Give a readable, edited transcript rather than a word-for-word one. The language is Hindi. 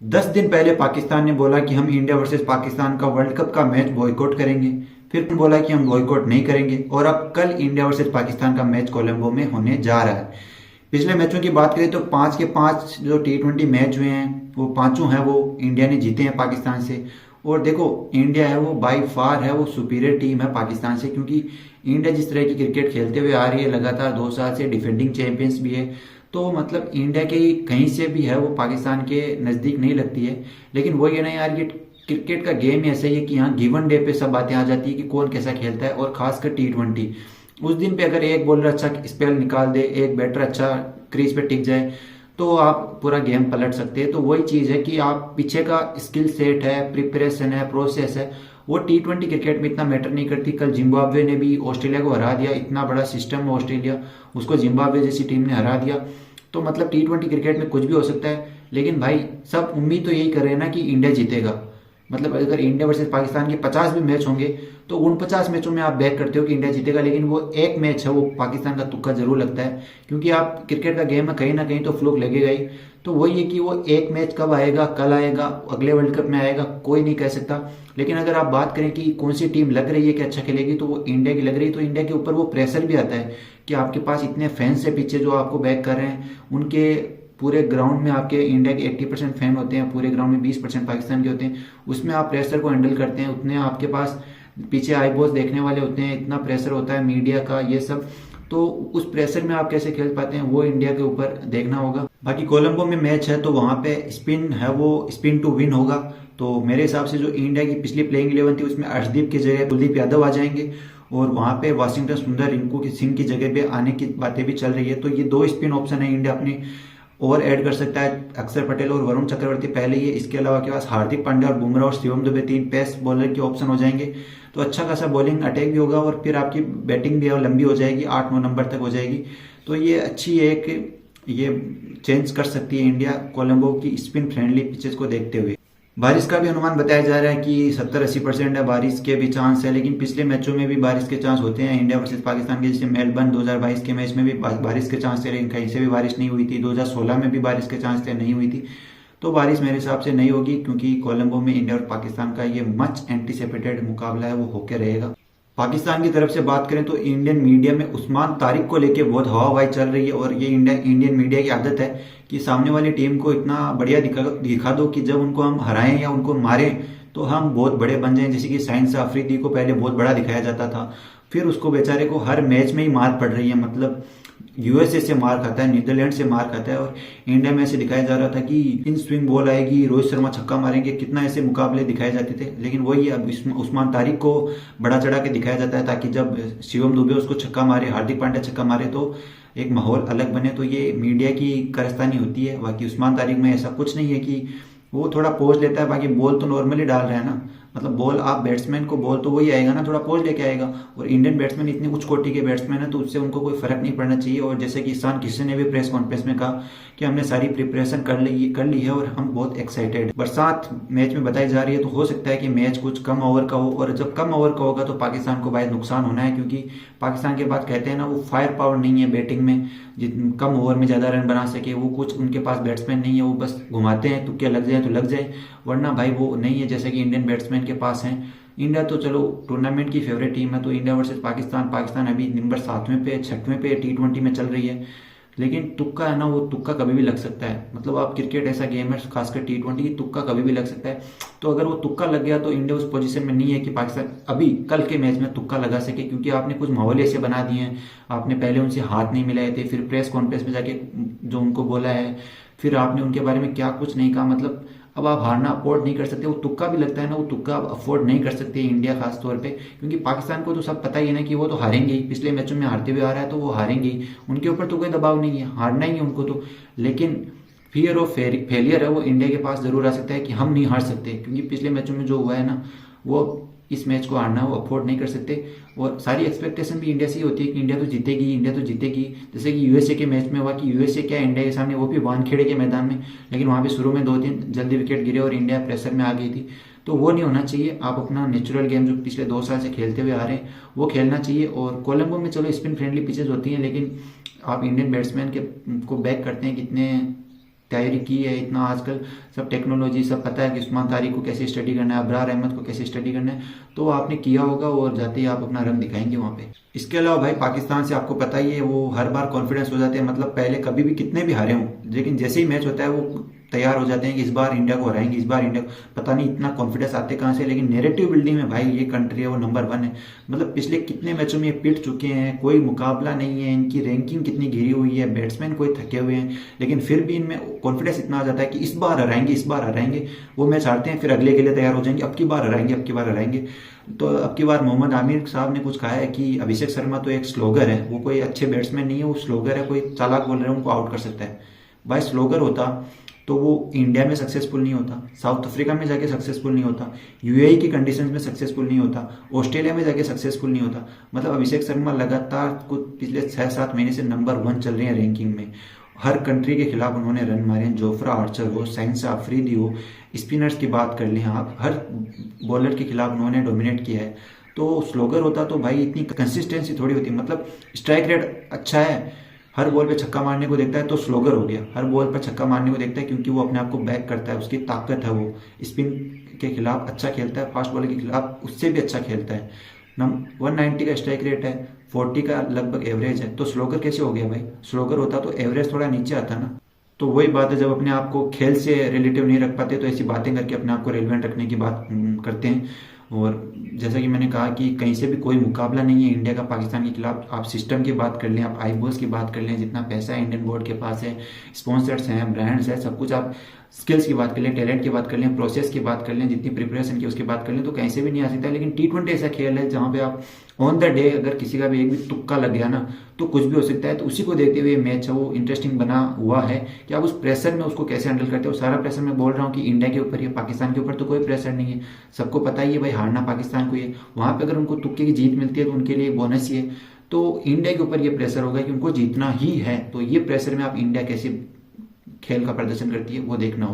10 दिन पहले पाकिस्तान ने बोला कि हम इंडिया वर्सेस पाकिस्तान का वर्ल्ड कप का मैच बॉयकॉट करेंगे। फिर बोला कि हम बॉयकॉट नहीं करेंगे और अब कल इंडिया वर्सेस पाकिस्तान का मैच कोलंबो में होने जा रहा है। पिछले मैचों की बात करें तो 5 के 5 जो T20 मैच हुए हैं वो पांचों हैं वो इंडिया ने जीते हैं पाकिस्तान से। और देखो, इंडिया है वो बाई फार है वो सुपीरियर टीम है पाकिस्तान से, क्योंकि इंडिया जिस तरह की क्रिकेट खेलते हुए आ रही है लगातार 2 साल से, डिफेंडिंग चैंपियंस भी है। तो मतलब इंडिया के कहीं से भी है वो पाकिस्तान के नज़दीक नहीं लगती है। लेकिन वही है ना यार, ये क्रिकेट का गेम ही ऐसा ही है कि यहाँ गिवन डे पे सब बातें आ जाती है कि कौन कैसा खेलता है, और खासकर T20 उस दिन पे अगर एक बॉलर अच्छा स्पेल निकाल दे, एक बैटर अच्छा क्रीज पे टिक जाए, तो आप पूरा गेम पलट सकते हैं। तो वही चीज़ है कि आप पीछे का स्किल सेट है, प्रिपरेशन है, प्रोसेस है, वो T20 क्रिकेट में इतना मैटर नहीं करती। कल जिम्बाब्वे ने भी ऑस्ट्रेलिया को हरा दिया, इतना बड़ा सिस्टम है ऑस्ट्रेलिया, उसको जिम्बाब्वे जैसी टीम ने हरा दिया। तो मतलब T20 क्रिकेट में कुछ भी हो सकता है। लेकिन भाई सब उम्मीद तो यही कर रहे हैं ना कि इंडिया जीतेगा। मतलब अगर इंडिया वर्सेस पाकिस्तान के 50 भी मैच होंगे तो उन 50 मैचों में आप बैक करते हो कि इंडिया जीतेगा, लेकिन वो एक मैच है वो पाकिस्तान का तुक्का जरूर लगता है, क्योंकि आप क्रिकेट का गेम है, कहीं ना कहीं तो फ्लूक लगेगा ही। तो वही है कि वो एक मैच कब आएगा, कल आएगा, अगले वर्ल्ड कप में आएगा, कोई नहीं कह सकता। लेकिन अगर आप बात करें कि कौन सी टीम लग रही है कि अच्छा खेलेगी, तो वो इंडिया की लग रही है। तो इंडिया के ऊपर वो प्रेशर भी आता है कि आपके पास इतने फैंस है पीछे जो आपको बैक कर रहे हैं। उनके पूरे ग्राउंड में आपके इंडिया के 80% फैन होते हैं, पूरे ग्राउंड में 20% पाकिस्तान के होते हैं। उसमें आप प्रेशर को हैंडल करते हैं, उतने आपके पास पीछे आई बॉस देखने वाले होते हैं, इतना प्रेशर होता है मीडिया का, ये सब। तो उस प्रेशर में आप कैसे खेल पाते हैं वो इंडिया के ऊपर देखना होगा। बाकी कोलंबो में मैच है तो वहां पे स्पिन है वो स्पिन टू विन होगा। तो मेरे हिसाब से जो इंडिया की पिछली प्लेइंग 11 थी उसमें अर्शदीप की जगह कुलदीप यादव आ जाएंगे, और वहां पे वाशिंगटन सुंदर रिंकू सिंह की जगह पे आने की बातें भी चल रही है। तो ये दो स्पिन ऑप्शन है इंडिया अपनी और ऐड कर सकता है। अक्षर पटेल और वरुण चक्रवर्ती पहले ही है, इसके अलावा के पास हार्दिक पांड्या और बुमराह और शिवम दुबे 3 पेस बॉलर के ऑप्शन हो जाएंगे। तो अच्छा खासा बॉलिंग अटैक भी होगा और फिर आपकी बैटिंग भी लंबी हो जाएगी, 8-9 नंबर तक हो जाएगी। तो ये अच्छी एक ये चेंज कर सकती है इंडिया कोलंबो की स्पिन फ्रेंडली पिचेस को देखते हुए। बारिश का भी अनुमान बताया जा रहा है कि 70-80% है बारिश के भी चांस है, लेकिन पिछले मैचों में भी बारिश के चांस होते हैं इंडिया वर्सेस पाकिस्तान के। जैसे मेलबर्न 2022 के मैच में भी बारिश के चांस थे, लेकिन कहीं से भी बारिश नहीं हुई थी। 2016 में भी बारिश के चांस थे, नहीं हुई थी। तो बारिश मेरे हिसाब से नहीं होगी, क्योंकि कोलंबो में इंडिया और पाकिस्तान का ये मच एंटीसिपेटेड मुकाबला है वो होकर रहेगा। पाकिस्तान की तरफ से बात करें तो इंडियन मीडिया में उस्मान तारिक को लेके बहुत हवाई चल रही है, और ये इंडियन मीडिया की आदत है कि सामने वाली टीम को इतना बढ़िया दिखा दो कि जब उनको हम हराएं या उनको मारें तो हम बहुत बड़े बन जाएं। जैसे कि साइंस अफरीदी को पहले बहुत बड़ा दिखाया जाता था, फिर उसको बेचारे को हर मैच में ही मार पड़ रही है। मतलब यूएसए से मार खाता है, नीदरलैंड से मार खाता है, और इंडिया में ऐसे दिखाया जा रहा था कि इन स्विंग बॉल आएगी, रोहित शर्मा छक्का मारेंगे, कितना ऐसे मुकाबले दिखाए जाते थे। लेकिन वही अब उस्मान तारिक को बड़ा चढ़ा के दिखाया जाता है, ताकि जब शिवम दुबे उसको छक्का मारे, हार्दिक पांड्या छक्का मारे, तो एक माहौल अलग बने। तो ये मीडिया की कारस्तानी होती है। बाकी उस्मान तारिक में ऐसा कुछ नहीं है कि वो थोड़ा पोज लेता है, बाकी बॉल तो नॉर्मली डाल रहा है ना। मतलब बॉल आप बैट्समैन को बॉल तो वही आएगा ना, थोड़ा पोज लेके आएगा। और इंडियन बैट्समैन इतनी उच्च कोटि के बैट्समैन है तो उससे उनको कोई फर्क नहीं पड़ना चाहिए। और जैसे कि ईशान किशन ने भी प्रेस कॉन्फ्रेंस में कहा कि हमने सारी प्रिपरेशन कर ली है और हम बहुत एक्साइटेड। बरसात मैच में बताई जा रही है, तो हो सकता है कि मैच कुछ कम ओवर का हो, और जब कम ओवर का होगा तो पाकिस्तान को भाई नुकसान होना है, क्योंकि पाकिस्तान के पास कहते हैं ना वो फायर पावर नहीं है बैटिंग में, जितने कम ओवर में ज्यादा रन बना सके। वो कुछ उनके पास बैट्समैन नहीं है, वो बस घुमाते हैं, तुक्के लग जाए तो लग जाए, वरना भाई वो नहीं है जैसे कि इंडियन बैट्समैन के पास है। इंडिया तो चलो टूर्नामेंट की फेवरेट टीम है, तो इंडिया वर्सेस पाकिस्तान, पाकिस्तान अभी नंबर 7वें पे 6वें पे T20 में चल रही है। लेकिन तुक्का है ना, वो तुक्का कभी भी लग सकता है। मतलब आप क्रिकेट ऐसा गेम है, खासकर T20 की, तुक्का कभी भी लग सकता है। तो अगर वो तुक्का लग गया तो इंडिया उस पोजीशन में नहीं है कि पाकिस्तान अभी कल के मैच में तुक्का लगा सके, क्योंकि आपने कुछ माहौल ऐसे बना दिए हैं। आपने पहले उनसे हाथ नहीं मिलाए थे, फिर प्रेस कॉन्फ्रेंस में जाके जो उनको बोला है, फिर आपने उनके बारे में क्या कुछ नहीं कहा। मतलब अब आप हारना अफोर्ड नहीं कर सकते। वो तुक्का भी लगता है ना, वो तुक्का आप अफोर्ड नहीं कर सकते इंडिया खास तौर पे, क्योंकि पाकिस्तान को तो सब पता ही है ना कि वो तो हारेंगे ही। पिछले मैचों में हारते हुए आ रहा है तो वो हारेंगे ही, उनके ऊपर तो कोई दबाव नहीं है, हारना ही है उनको तो। लेकिन फियर ऑफ फेलियर है वो इंडिया के पास जरूर आ सकता है कि हम नहीं हार सकते, क्योंकि पिछले मैचों में जो हुआ है ना, वो इस मैच को हारना वो अफोर्ड नहीं कर सकते। और सारी एक्सपेक्टेशन भी इंडिया से ही होती है कि इंडिया तो जीतेगी, इंडिया तो जीतेगी। जैसे कि यूएसए के मैच में हुआ कि यूएसए क्या इंडिया के सामने, वो भी वानखेड़े के मैदान में, लेकिन वहां पे शुरू में 2-3 जल्दी विकेट गिरे और इंडिया प्रेशर में आ गई थी। तो वो नहीं होना चाहिए। आप अपना नेचुरल गेम जो पिछले 2 साल से खेलते हुए आ रहे हैं वो खेलना चाहिए। और कोलंबो में चलो स्पिन फ्रेंडली पिचेज होती हैं, लेकिन आप इंडियन बैट्समैन के को बैक करते हैं कितने तैयारी की है, इतना आजकल सब टेक्नोलॉजी सब पता है कि उस्मान तारिक को कैसे स्टडी करना है, अबरार अहमद को कैसे स्टडी करना है, तो आपने किया होगा और जाते ही आप अपना रंग दिखाएंगे वहाँ पे। इसके अलावा भाई पाकिस्तान से आपको पता ही है वो हर बार कॉन्फिडेंस हो जाते हैं, मतलब पहले कभी भी कितने भी हारे हों, लेकिन जैसे ही मैच होता है वो तैयार हो जाते हैं कि इस बार इंडिया को हराएंगे, इस बार इंडिया पता नहीं इतना कॉन्फिडेंस आते कहाँ से, लेकिन नेरेटिव बिल्डिंग में भाई ये कंट्री है वो नंबर 1 है। मतलब पिछले कितने मैचों में ये पिट चुके हैं, कोई मुकाबला नहीं है, इनकी रैंकिंग कितनी गिरी हुई है, बैट्समैन कोई थके हुए हैं, लेकिन फिर भी इनमें कॉन्फिडेंस इतना आ जाता है कि इस बार हराएंगे, इस बार हराएंगे। वो मैच हारते हैं फिर अगले के लिए तैयार हो जाएंगे, अब की बार हराएंगे, अब की बार हराएंगे। तो अब की बार मोहम्मद आमिर साहब ने कुछ कहा है कि अभिषेक शर्मा तो एक स्लोगर है, वो कोई अच्छे बैट्समैन नहीं है, वो स्लोगर है, कोई चालाक बॉलर है उनको आउट कर सकता है। भाई स्लोगर होता तो वो इंडिया में सक्सेसफुल नहीं होता, साउथ अफ्रीका में जाके सक्सेसफुल नहीं होता, यूएई की कंडीशंस में सक्सेसफुल नहीं होता, ऑस्ट्रेलिया में जाके सक्सेसफुल नहीं होता। मतलब अभिषेक शर्मा लगातार कुछ पिछले 6-7 महीने से नंबर 1 चल रहे हैं रैंकिंग में। हर कंट्री के खिलाफ उन्होंने रन मारे हैं, जोफ्रा आर्चर हो, साइंसा अफरीदी हो, स्पिनर्स की बात कर लें आप, हर बॉलर के खिलाफ उन्होंने डोमिनेट किया है। तो स्लोगर होता तो भाई इतनी कंसिस्टेंसी थोड़ी होती, मतलब स्ट्राइक रेट अच्छा है, हर बॉल पे छक्का मारने को देखता है तो स्लोगर हो गया, हर बॉल पर छक्का मारने को देखता है क्योंकि वो अपने आप को बैक करता है, उसकी ताकत है, वो स्पिन के खिलाफ अच्छा खेलता है, फास्ट बॉलर के खिलाफ उससे भी अच्छा खेलता है। 190 का स्ट्राइक रेट है, 40 का लगभग एवरेज है, तो स्लोगर कैसे हो गया भाई? स्लोगर होता तो एवरेज थोड़ा नीचे आता ना। तो वही बात है, जब अपने आप को खेल से रिलेटिव नहीं रख पाते तो ऐसी बातें करके अपने आप को रेलिवेंट रखने की बात करते हैं। और जैसा कि मैंने कहा कि कहीं से भी कोई मुकाबला नहीं है इंडिया का पाकिस्तान के खिलाफ। आप सिस्टम की बात कर लें, आप आईबॉस की बात कर लें, जितना पैसा है इंडियन बोर्ड के पास है, स्पॉन्सर्स हैं, ब्रांड्स हैं, सब कुछ, आप स्किल्स की बात कर लें, टैलेंट की बात कर लें, प्रोसेस की बात कर लें, जितनी प्रिपरेशन की उसकी बात कर लें, तो कहीं से भी नहीं आ सकता है। लेकिन T20 ऐसा खेल है जहाँ पे आप ऑन द डे अगर किसी का भी एक भी तुक्का लग गया ना तो कुछ भी हो सकता है। तो उसी को देखते हुए मैच है वो इंटरेस्टिंग बना हुआ है कि आप उस प्रेशर में उसको कैसे हैंडल करते हो। सारा प्रेशर मैं बोल रहा हूँ कि इंडिया के ऊपर या पाकिस्तान के ऊपर तो कोई प्रेशर नहीं है, सबको पता ही है भाई हारना पाकिस्तान को ही है। वहाँ पे अगर उनको तुक्के की जीत मिलती है तो उनके लिए बोनस ही है। तो इंडिया के ऊपर ये प्रेशर होगा कि उनको जीतना ही है, तो ये प्रेशर में आप इंडिया कैसे खेल का प्रदर्शन करती है वो देखना होगा।